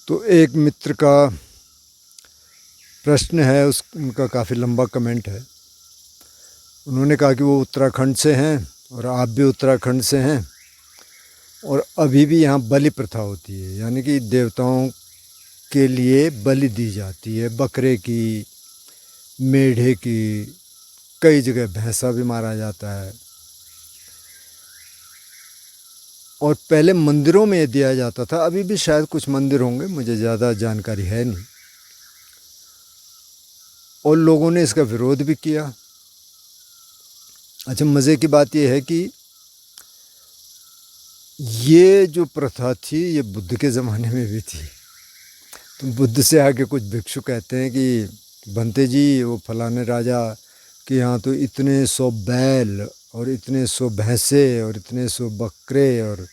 तो एक मित्र का प्रश्न है, उनका काफ़ी लंबा कमेंट है। उन्होंने कहा कि वो उत्तराखंड से हैं और आप भी उत्तराखंड से हैं और अभी भी यहाँ बलि प्रथा होती है, यानी कि देवताओं के लिए बलि दी जाती है। बकरे की, मेढ़े की, कई जगह भैंसा भी मारा जाता है और पहले मंदिरों में ये दिया जाता था। अभी भी शायद कुछ मंदिर होंगे, मुझे ज़्यादा जानकारी है नहीं। और लोगों ने इसका विरोध भी किया। अच्छा, मज़े की बात यह है कि ये जो प्रथा थी ये बुद्ध के ज़माने में भी थी। तो बुद्ध से आके कुछ भिक्षु कहते हैं कि बनते जी, वो फलाने राजा के यहाँ तो इतने 100 बैल और इतने 100 भैंसे और इतने 100 बकरे और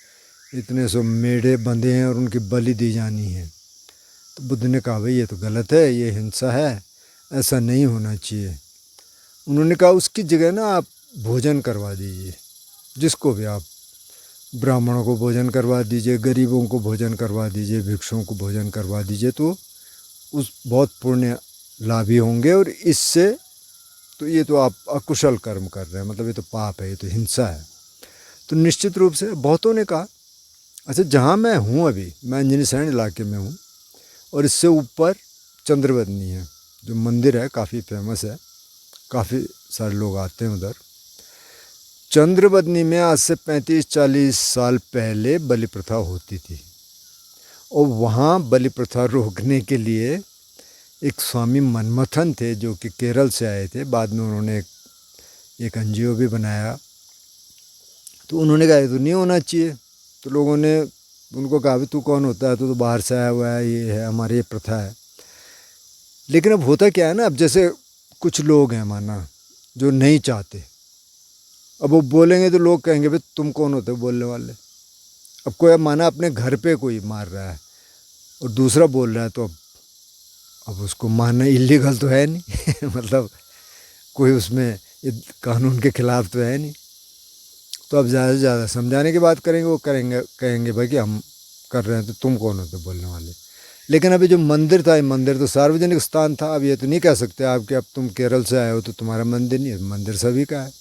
इतने 100 मेढ़े बंधे हैं और उनकी बलि दी जानी है। तो बुद्ध ने कहा भाई ये तो गलत है, ये हिंसा है, ऐसा नहीं होना चाहिए। उन्होंने कहा उसकी जगह ना आप भोजन करवा दीजिए, जिसको भी आप, ब्राह्मणों को भोजन करवा दीजिए, गरीबों को भोजन करवा दीजिए, भिक्षुओं को भोजन करवा दीजिए, तो उस बहुत पुण्य लाभी होंगे। और इससे तो ये तो आप अकुशल कर्म कर रहे हैं, मतलब ये तो पाप है, ये तो हिंसा है। तो निश्चित रूप से बहुतों ने कहा। अच्छा, जहाँ मैं हूँ अभी, मैं अंजनी सैन इलाके में हूँ और इससे ऊपर चंद्रवदनी है, जो मंदिर है, काफ़ी फेमस है, काफ़ी सारे लोग आते हैं उधर। चंद्रवदनी में आज से 35-40 साल पहले बलि प्रथा होती थी और वहाँ बलि प्रथा रोकने के लिए एक स्वामी मनमथन थे जो कि केरल से आए थे। बाद में उन्होंने एक एनजीओ भी बनाया। तो उन्होंने कहा ये तो नहीं होना चाहिए। तो लोगों ने उनको कहा तू कौन होता है, तो बाहर से आया हुआ है, ये है हमारी ये प्रथा है। लेकिन अब होता क्या है ना, अब जैसे कुछ लोग हैं माना जो नहीं चाहते, अब वो बोलेंगे तो लोग कहेंगे भाई तुम कौन होते हो बोलने वाले। अब कोई अब माना अपने घर पे कोई मार रहा है और दूसरा बोल रहा है, तो अब उसको मानना इलीगल तो है नहीं मतलब कोई उसमें ये कानून के खिलाफ तो है नहीं। तो अब ज़्यादा से ज़्यादा समझाने की बात करेंगे, वो कहेंगे भाई कि हम कर रहे हैं तो तुम कौन होते बोलने वाले। लेकिन अभी जो मंदिर था, ये मंदिर तो सार्वजनिक स्थान था। अब ये तो नहीं कह सकते आप कि अब तुम केरल से आए हो तो तुम्हारा मंदिर नहीं है, मंदिर सभी का है,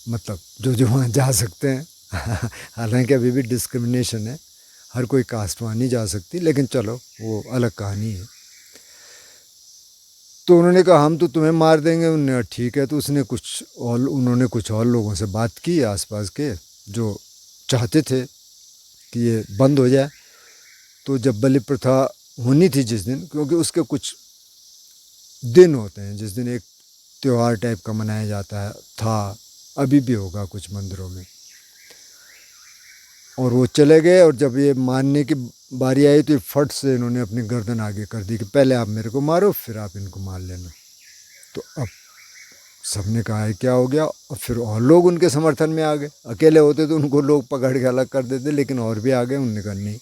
मतलब जो वहाँ जा सकते हैं हालांकि अभी भी डिस्क्रिमिनेशन है, हर कोई कास्ट वहाँ नहीं जा सकती, लेकिन चलो वो अलग कहानी है। तो उन्होंने कहा हम तो तुम्हें मार देंगे। उन्होंने ठीक है। तो उन्होंने कुछ और लोगों से बात की आसपास के, जो चाहते थे कि ये बंद हो जाए। तो जब बलि प्रथा होनी थी जिस दिन, क्योंकि उसके कुछ दिन होते हैं जिस दिन एक त्यौहार टाइप का मनाया जाता है, था, अभी भी होगा कुछ मंदिरों में, और वो चले गए। और जब ये मारने की बारी आई तो फट से इन्होंने अपनी गर्दन आगे कर दी कि पहले आप मेरे को मारो फिर आप इनको मार लेना। तो अब सबने कहा है क्या हो गया, और फिर और लोग उनके समर्थन में आ गए। अकेले होते तो उनको लोग पकड़ के अलग कर देते, लेकिन और भी आ गए। उन्होंने कहा नहीं,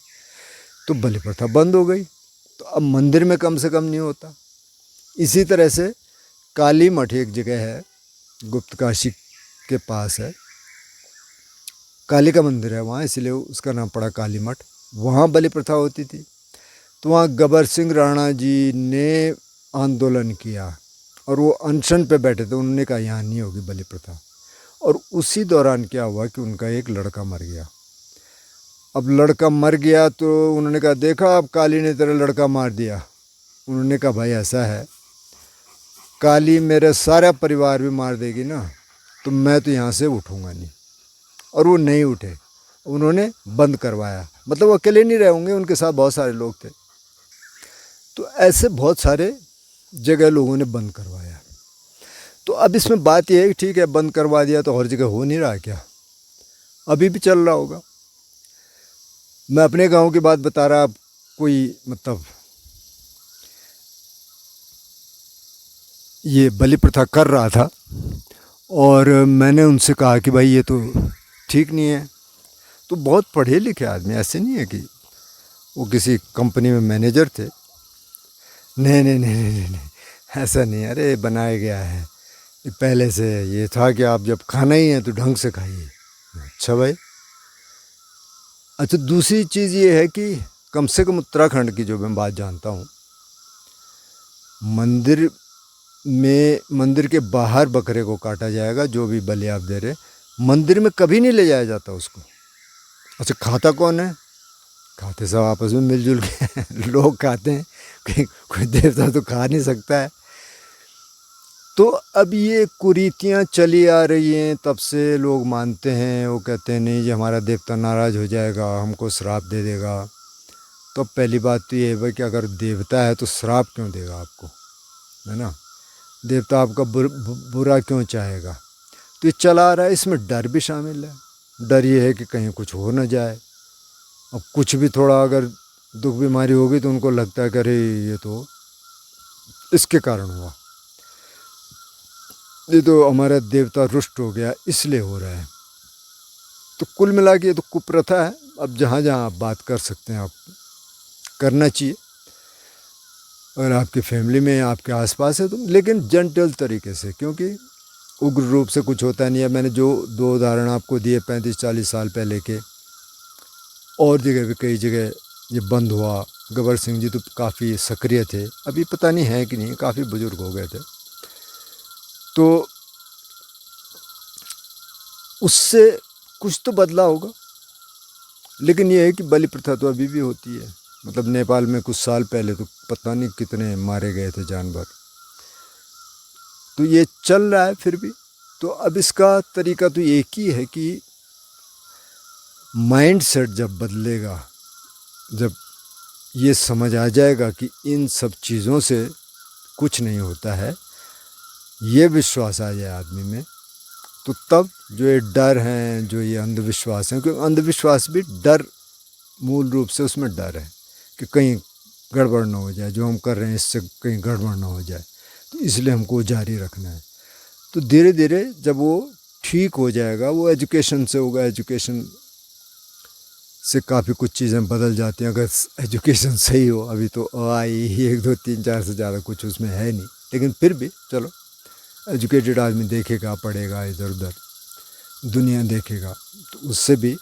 तो बलि प्रथा बंद हो गई। तो अब मंदिर में कम से कम नहीं होता। इसी तरह से काली मठ एक जगह है, गुप्तकाशी के पास है, काली का मंदिर है वहाँ, इसलिए उसका नाम पड़ा काली मठ। वहाँ बलि प्रथा होती थी। तो वहाँ गबर सिंह राणा जी ने आंदोलन किया और वो अनशन पे बैठे थे। उन्होंने कहा यहाँ नहीं होगी बलि प्रथा। और उसी दौरान क्या हुआ कि उनका एक लड़का मर गया। अब लड़का मर गया तो उन्होंने कहा देखा अब काली ने तेरा लड़का मार दिया। उन्होंने कहा भाई ऐसा है, काली मेरा सारा परिवार भी मार देगी ना, तो मैं तो यहाँ से उठूँगा नहीं। और वो नहीं उठे, उन्होंने बंद करवाया। मतलब वो अकेले नहीं रहे होंगे, उनके साथ बहुत सारे लोग थे। तो ऐसे बहुत सारे जगह लोगों ने बंद करवाया। तो अब इसमें बात यह है कि ठीक है बंद करवा दिया तो हर जगह हो नहीं रहा क्या, अभी भी चल रहा होगा। मैं अपने गांव की बात बता रहा, कोई मतलब ये बलि प्रथा कर रहा था और मैंने उनसे कहा कि भाई ये तो ठीक नहीं है। तो बहुत पढ़े लिखे आदमी, ऐसे नहीं है कि वो किसी कंपनी में मैनेजर थे, नहीं नहीं नहीं नहीं नहीं, नहीं ऐसा नहीं, अरे बनाया गया है ये पहले से। ये था कि आप जब खाना ही है तो ढंग से खाइए। अच्छा भाई। अच्छा, दूसरी चीज़ ये है कि कम से कम उत्तराखंड की जो मैं बात जानता हूँ, मंदिर के बाहर बकरे को काटा जाएगा, जो भी बलि आप दे रहे, मंदिर में कभी नहीं ले जाया जाता उसको। अच्छा, खाता कौन है? खाते सब आपस में मिलजुल के लोग खाते हैं, कोई देवता तो खा नहीं सकता है। तो अब ये कुरीतियाँ चली आ रही हैं, तब से लोग मानते हैं, वो कहते हैं नहीं जी हमारा देवता नाराज़ हो जाएगा, हमको श्राप दे देगा। तो पहली बात तो ये है भाई कि अगर देवता है तो श्राप क्यों देगा आपको, है ना? देवता आपका बुरा क्यों चाहेगा? तो ये चला आ रहा है, इसमें डर भी शामिल है। डर ये है कि कहीं कुछ हो ना जाए। अब कुछ भी थोड़ा अगर दुख बीमारी होगी तो उनको लगता है कि अरे ये तो इसके कारण हुआ, ये तो हमारा देवता रुष्ट हो गया इसलिए हो रहा है। तो कुल मिला के ये तो कुप्रथा है। अब जहाँ जहाँ आप बात कर सकते हैं आप करना चाहिए, अगर आपकी फैमिली में आपके आसपास है तो, लेकिन जेंटल तरीके से, क्योंकि उग्र रूप से कुछ होता नहीं है। मैंने जो 2 उदाहरण आपको दिए 35-40 साल पहले के, और जगह भी कई जगह ये बंद हुआ। गबर सिंह जी तो काफ़ी सक्रिय थे, अभी पता नहीं है कि नहीं, काफ़ी बुजुर्ग हो गए थे। तो उससे कुछ तो बदला होगा, लेकिन ये है कि बलि प्रथा तो अभी भी होती है। मतलब नेपाल में कुछ साल पहले तो पता नहीं कितने मारे गए थे जानवर। तो ये चल रहा है फिर भी। तो अब इसका तरीका तो एक ही है कि माइंड सेट जब बदलेगा, जब ये समझ आ जाएगा कि इन सब चीज़ों से कुछ नहीं होता है, ये विश्वास आ जाए आदमी में, तो तब जो ये डर हैं, जो ये अंधविश्वास हैं, क्योंकि अंधविश्वास भी डर, मूल रूप से उसमें डर है कि कहीं गड़बड़ ना हो जाए, जो हम कर रहे हैं इससे कहीं गड़बड़ ना हो जाए, तो इसलिए हमको जारी रखना है। तो धीरे धीरे जब वो ठीक हो जाएगा, वो एजुकेशन से होगा, एजुकेशन से काफ़ी कुछ चीज़ें बदल जाती हैं अगर एजुकेशन सही हो। अभी तो आई 1 2 3 4 से ज़्यादा कुछ उसमें है नहीं, लेकिन फिर भी चलो, एजुकेटेड आदमी देखेगा, पढ़ेगा, इधर उधर दुनिया देखेगा, तो उससे भी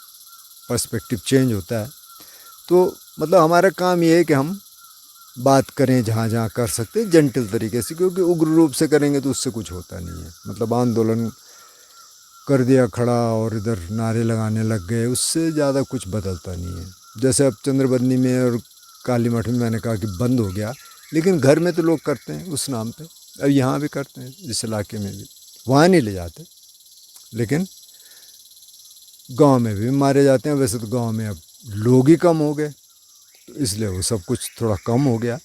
पर्सपेक्टिव चेंज होता है। तो मतलब हमारा काम ये है कि हम बात करें जहाँ जहाँ कर सकते हैं जेंटल तरीके से, क्योंकि उग्र रूप से करेंगे तो उससे कुछ होता नहीं है। मतलब आंदोलन कर दिया खड़ा और इधर नारे लगाने लग गए, उससे ज़्यादा कुछ बदलता नहीं है। जैसे अब चंद्रबदनी में और काली मठ में मैंने कहा कि बंद हो गया, लेकिन घर में तो लोग करते हैं उस नाम पे। अब यहाँ भी करते हैं, जिस इलाके में भी, वहाँ नहीं ले जाते, लेकिन गांव में भी मारे जाते हैं। वैसे तो गांव में अब लोग ही कम हो गए, तो इसलिए वो सब कुछ थोड़ा कम हो गया,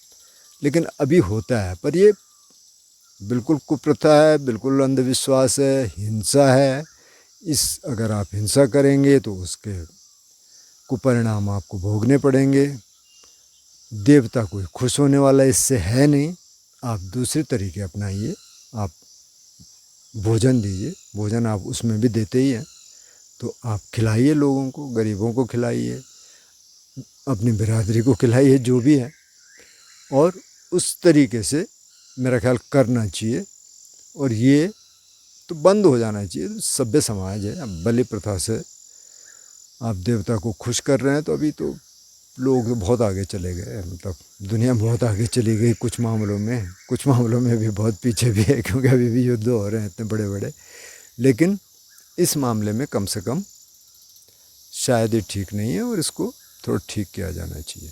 लेकिन अभी होता है। पर ये बिल्कुल कुप्रथा है, बिल्कुल अंधविश्वास है, हिंसा है। अगर आप हिंसा करेंगे तो उसके कुपरिणाम आपको भोगने पड़ेंगे। देवता कोई खुश होने वाला इससे है नहीं। आप दूसरे तरीके अपनाइए, आप भोजन दीजिए, भोजन आप उसमें भी देते ही हैं, तो आप खिलाइए लोगों को, गरीबों को खिलाइए, अपनी बिरादरी को खिलाइए, जो भी है। और उस तरीके से मेरा ख्याल करना चाहिए, और ये तो बंद हो जाना चाहिए। सभ्य समाज है, अब बलि प्रथा से आप देवता को खुश कर रहे हैं, तो अभी तो लोग बहुत आगे चले गए, मतलब दुनिया बहुत आगे चली गई कुछ मामलों में भी बहुत पीछे भी है, क्योंकि अभी भी युद्ध हो रहे हैं इतने बड़े बड़े। लेकिन इस मामले में कम से कम शायद ये ठीक नहीं है, और इसको थोड़ा ठीक किया जाना चाहिए।